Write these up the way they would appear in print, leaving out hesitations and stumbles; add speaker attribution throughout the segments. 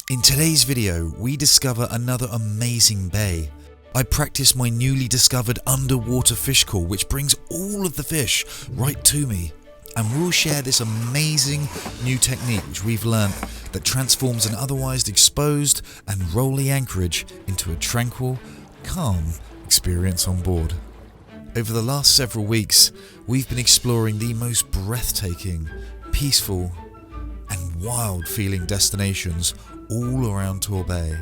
Speaker 1: In today's video, we discover another amazing bay. I practice my newly discovered underwater fish call, which brings all of the fish right to me. And we'll share this amazing new technique which we've learnt that transforms an otherwise exposed and rolly anchorage into a tranquil, calm experience on board. Over the last several weeks, we've been exploring the most breathtaking, peaceful and wild feeling destinations all around Tor Bay.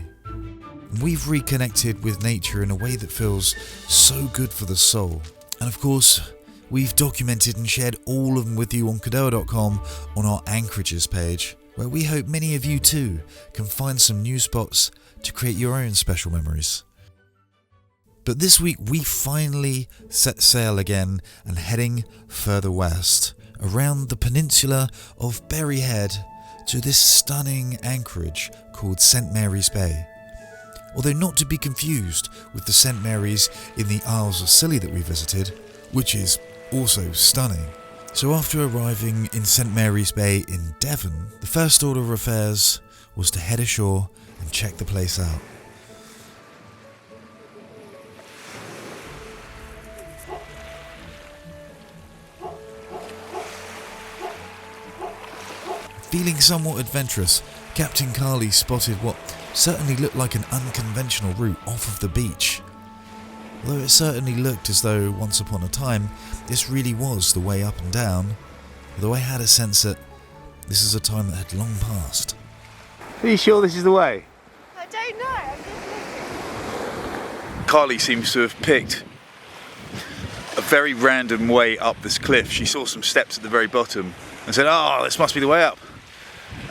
Speaker 1: We've reconnected with nature in a way that feels so good for the soul. And of course, we've documented and shared all of them with you on Cadoa.com on our anchorages page, where we hope many of you too can find some new spots to create your own special memories. But this week we finally set sail again and heading further west, around the peninsula of Berry Head to this stunning anchorage called St Mary's Bay. Although not to be confused with the St Mary's in the Isles of Scilly that we visited, which is also stunning. So after arriving in St Mary's Bay in Devon, the first order of affairs was to head ashore and check the place out. Feeling somewhat adventurous, Captain Carley spotted what certainly looked like an unconventional route off of the beach. Although it certainly looked as though once upon a time this really was the way up and down, although I had a sense that this is a time that had long passed.
Speaker 2: Are you sure this is the way?
Speaker 3: I don't know.
Speaker 2: Carley seems to have picked a very random way up this cliff. She saw some steps at the very bottom and said, "Oh, this must be the way up."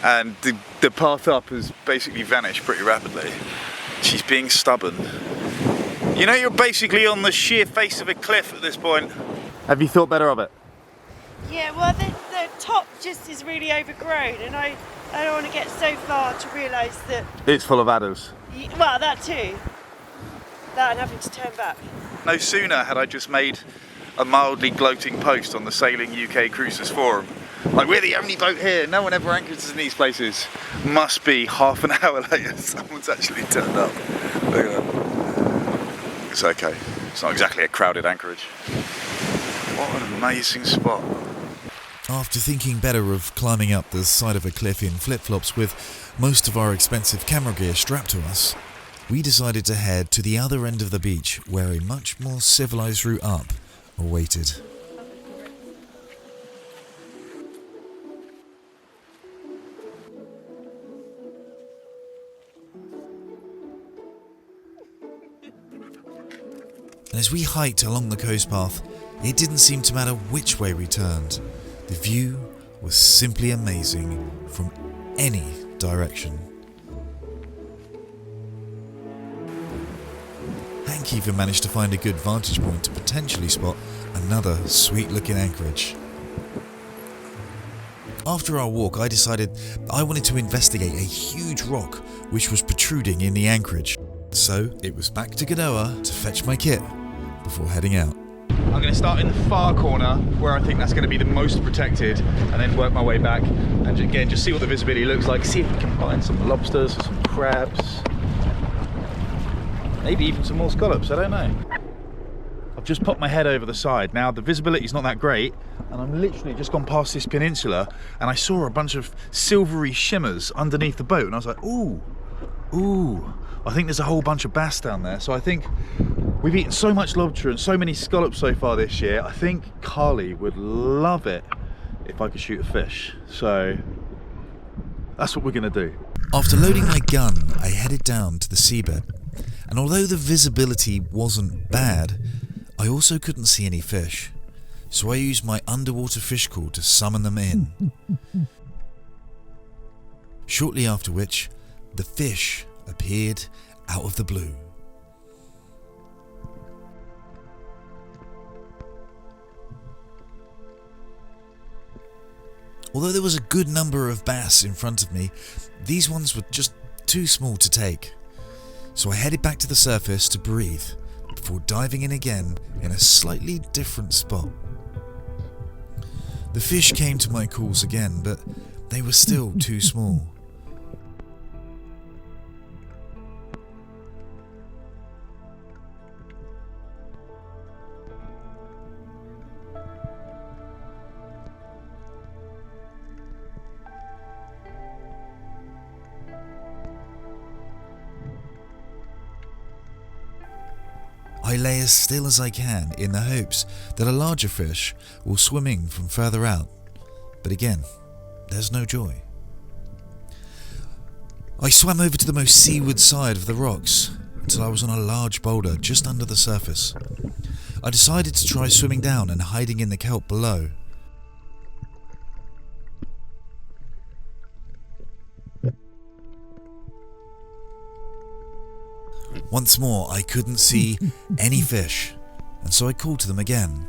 Speaker 2: And the path up has basically vanished pretty rapidly. She's being stubborn. You know, you're basically on the sheer face of a cliff at this point. Have you thought better of it?
Speaker 3: Yeah, well, the top just is really overgrown, and I don't want to get so far to realise that.
Speaker 2: It's full of adders.
Speaker 3: Well, that too. That and having to turn back.
Speaker 2: No sooner had I just made a mildly gloating post on the Sailing UK Cruises forum. Like, we're the only boat here, no one ever anchors in these places. Must be half an hour later, someone's actually turned up. Look at that. It's okay, it's not exactly a crowded anchorage. What an amazing spot.
Speaker 1: After thinking better of climbing up the side of a cliff in flip-flops with most of our expensive camera gear strapped to us, we decided to head to the other end of the beach where a much more civilised route up awaited. And as we hiked along the coast path, it didn't seem to matter which way we turned. The view was simply amazing from any direction. Hank even managed to find a good vantage point to potentially spot another sweet looking anchorage. After our walk, I decided I wanted to investigate a huge rock which was protruding in the anchorage. So it was back to Cadoa to fetch my kit before heading out.
Speaker 2: I'm going to start in the far corner where I think that's going to be the most protected, and then work my way back and again just see what the visibility looks like, see if we can find some lobsters or some crabs, maybe even some more scallops, I don't know. I've just popped my head over the side. Now the visibility's not that great, and I'm literally just gone past this peninsula and I saw a bunch of silvery shimmers underneath the boat, and I was like, ooh, I think there's a whole bunch of bass down there. So I think we've eaten so much lobster and so many scallops so far this year, I think Carley would love it if I could shoot a fish. So that's what we're gonna do.
Speaker 1: After loading my gun, I headed down to the seabed, and although the visibility wasn't bad, I also couldn't see any fish. So I used my underwater fish call to summon them in. Shortly after which, the fish appeared out of the blue. Although there was a good number of bass in front of me, these ones were just too small to take. So I headed back to the surface to breathe before diving in again in a slightly different spot. The fish came to my calls again, but they were still too small. I lay as still as I can in the hopes that a larger fish will swim in from further out. But again, there's no joy. I swam over to the most seaward side of the rocks until I was on a large boulder just under the surface. I decided to try swimming down and hiding in the kelp below. Once more, I couldn't see any fish, and so I called to them again.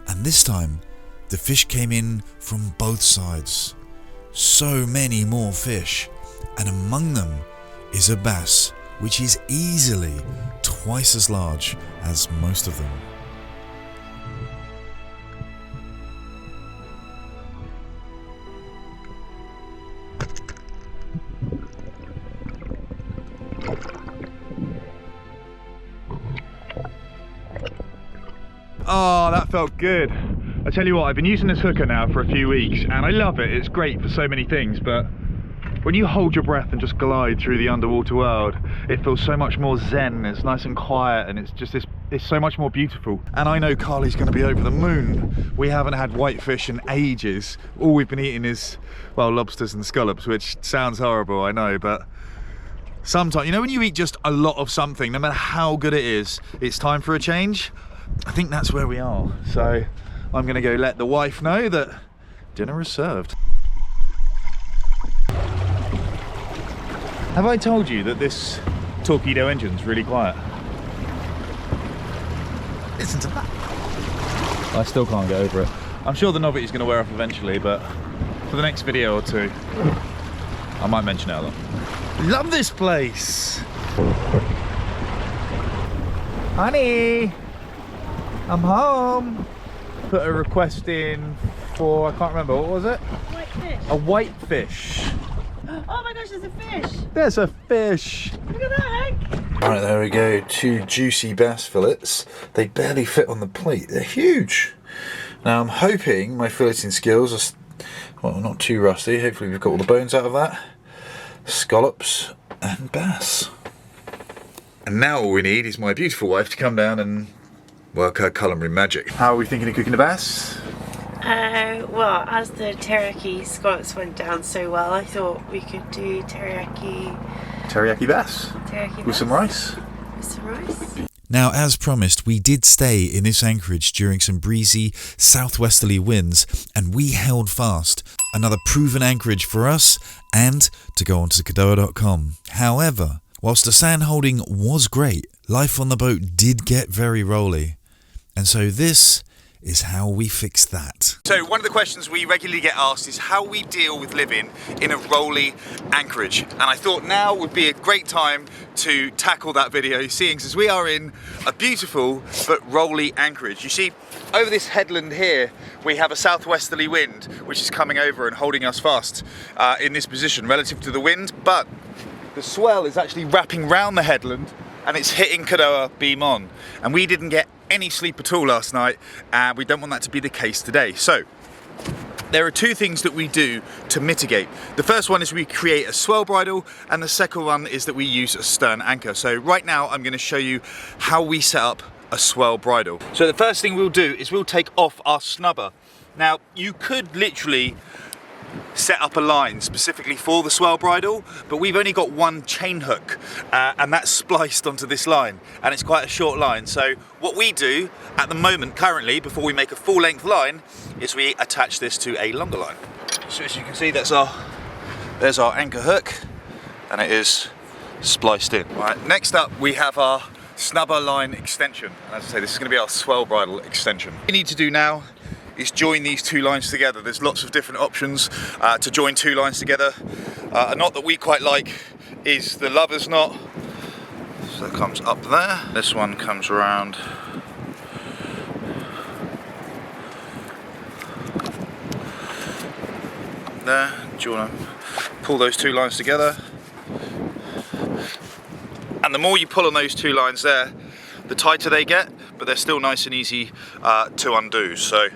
Speaker 1: And this time, the fish came in from both sides. So many more fish, and among them is a bass, which is easily twice as large as most of them.
Speaker 2: Oh, that felt good. I tell you what, I've been using this hooker now for a few weeks and I love it. It's great for so many things, but when you hold your breath and just glide through the underwater world, it feels so much more zen. It's nice and quiet, and it's just it's so much more beautiful. And I know Carly's going to be over the moon. We haven't had whitefish in ages. All we've been eating is, well, lobsters and scallops, which sounds horrible, I know, but sometimes, you know, when you eat just a lot of something, no matter how good it is, it's time for a change. I think that's where we are. So I'm going to go let the wife know that dinner is served. Have I told you that this Torqeedo engine's really quiet? Listen to that. I still can't get over it. I'm sure the novelty's going to wear off eventually, but for the next video or two, I might mention it a lot. Love this place! Honey! I'm home! Put a request in for, I can't remember, what was it?
Speaker 3: Whitefish.
Speaker 2: A whitefish.
Speaker 3: Oh my gosh, there's a fish!
Speaker 2: There's a fish!
Speaker 3: Look at that, Hank!
Speaker 1: Right, there we go, 2 juicy bass fillets. They barely fit on the plate, they're huge. Now I'm hoping my filleting skills are, well, not too rusty. Hopefully we've got all the bones out of that. Scallops and bass. And now all we need is my beautiful wife to come down and work her culinary magic. How are we thinking of cooking the bass?
Speaker 3: Well, as the teriyaki scallops went down so well, I thought we could do teriyaki
Speaker 1: bass? With some rice?
Speaker 3: With some rice.
Speaker 1: Now, as promised, we did stay in this anchorage during some breezy southwesterly winds, and we held fast. Another proven anchorage for us, and to go on to Kadoa.com. However, whilst the sand holding was great, life on the boat did get very rolly. And so this is how we fix that.
Speaker 2: So one of the questions we regularly get asked is how we deal with living in a rolly anchorage. And I thought now would be a great time to tackle that video, seeing as we are in a beautiful but rolly anchorage. You see, over this headland here, we have a southwesterly wind, which is coming over and holding us fast in this position relative to the wind, but the swell is actually wrapping round the headland and it's hitting Kadoa beam on. And we didn't get any sleep at all last night, and we don't want that to be the case today. So there are 2 things that we do to mitigate. The first one is we create a swell bridle, and the second one is that we use a stern anchor. So right now I'm going to show you how we set up a swell bridle. So the first thing we'll do is we'll take off our snubber. Now you could literally set up a line specifically for the swell bridle, but we've only got one chain hook and that's spliced onto this line, and it's quite a short line. So what we do at the moment currently, before we make a full length line, is we attach this to a longer line. So as you can see, there's our anchor hook, and it is spliced in. Right, next up we have our snubber line extension, and as I say, this is going to be our swell bridle extension. What we need to do now is join these 2 lines together. There's lots of different options to join 2 lines together. A knot that we quite like is the lover's knot. So it comes up there. This one comes around there. Do you want to pull those 2 lines together? And the more you pull on those 2 lines there, the tighter they get, but they're still nice and easy to undo. So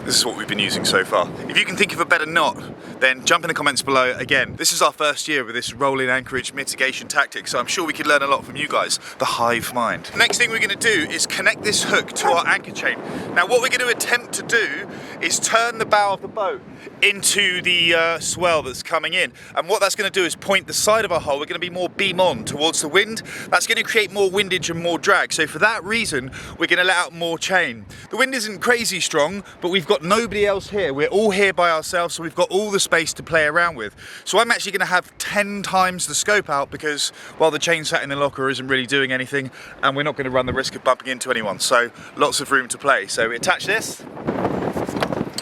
Speaker 2: This is what we've been using so far. If you can think of a better knot, then jump in the comments below. Again, this is our first year with this rolling anchorage mitigation tactic, so I'm sure we could learn a lot from you guys, the hive mind. Next thing we're going to do is connect this hook to our anchor chain. Now what we're going to attempt to do is turn the bow of the boat into the swell that's coming in, and what that's going to do is point the side of our hull. We're going to be more beam on towards the wind. That's going to create more windage and more drag, so for that reason we're going to let out more chain. The wind isn't crazy strong, but we've got nobody else here. We're all here by ourselves, so we've got all the space to play around with. So I'm actually going to have 10 times the scope out, because while the chain sat in the locker isn't really doing anything, and we're not going to run the risk of bumping into anyone, so lots of room to play. So we attach this.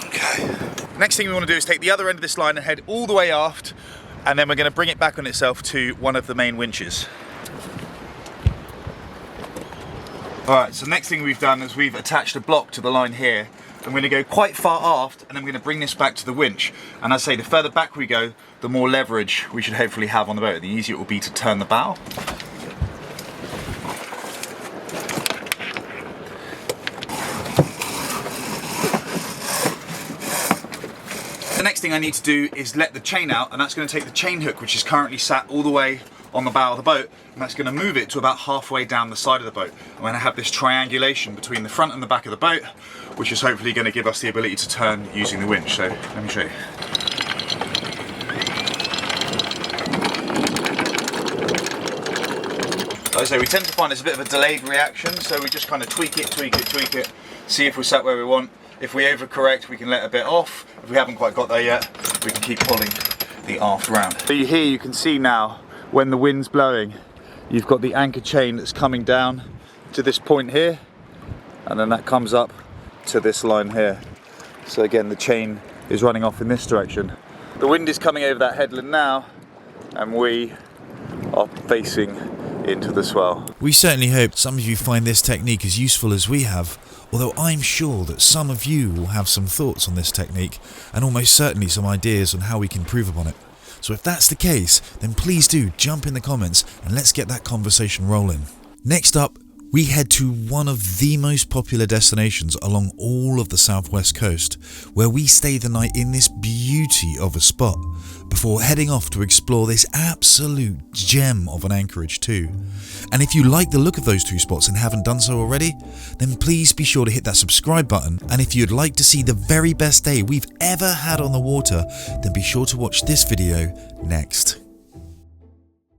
Speaker 2: Okay. Next thing we want to do is take the other end of this line and head all the way aft, and then we're going to bring it back on itself to one of the main winches. Alright, so next thing we've done is we've attached a block to the line here. I'm going to go quite far aft, and then we're going to bring this back to the winch. And as I say, the further back we go, the more leverage we should hopefully have on the boat, the easier it will be to turn the bow. The next thing I need to do is let the chain out, and that's going to take the chain hook, which is currently sat all the way on the bow of the boat, and that's going to move it to about halfway down the side of the boat. I'm going to have this triangulation between the front and the back of the boat, which is hopefully going to give us the ability to turn using the winch. So let me show you. Like I say, we tend to find there's a bit of a delayed reaction, so we just kind of tweak it, see if we're sat where we want. If we overcorrect, we can let a bit off. If we haven't quite got there yet, we can keep pulling the aft round. So here you can see now, when the wind's blowing, you've got the anchor chain that's coming down to this point here, and then that comes up to this line here. So again, the chain is running off in this direction. The wind is coming over that headland now, and we are facing into the swell.
Speaker 1: We certainly hope some of you find this technique as useful as we have, although I'm sure that some of you will have some thoughts on this technique, and almost certainly some ideas on how we can improve upon it. So if that's the case, then please do jump in the comments and let's get that conversation rolling. Next up, we head to one of the most popular destinations along all of the southwest coast, where we stay the night in this beauty of a spot, before heading off to explore this absolute gem of an anchorage too. And if you like the look of those two spots and haven't done so already, then please be sure to hit that subscribe button, and if you'd like to see the very best day we've ever had on the water, then be sure to watch this video next.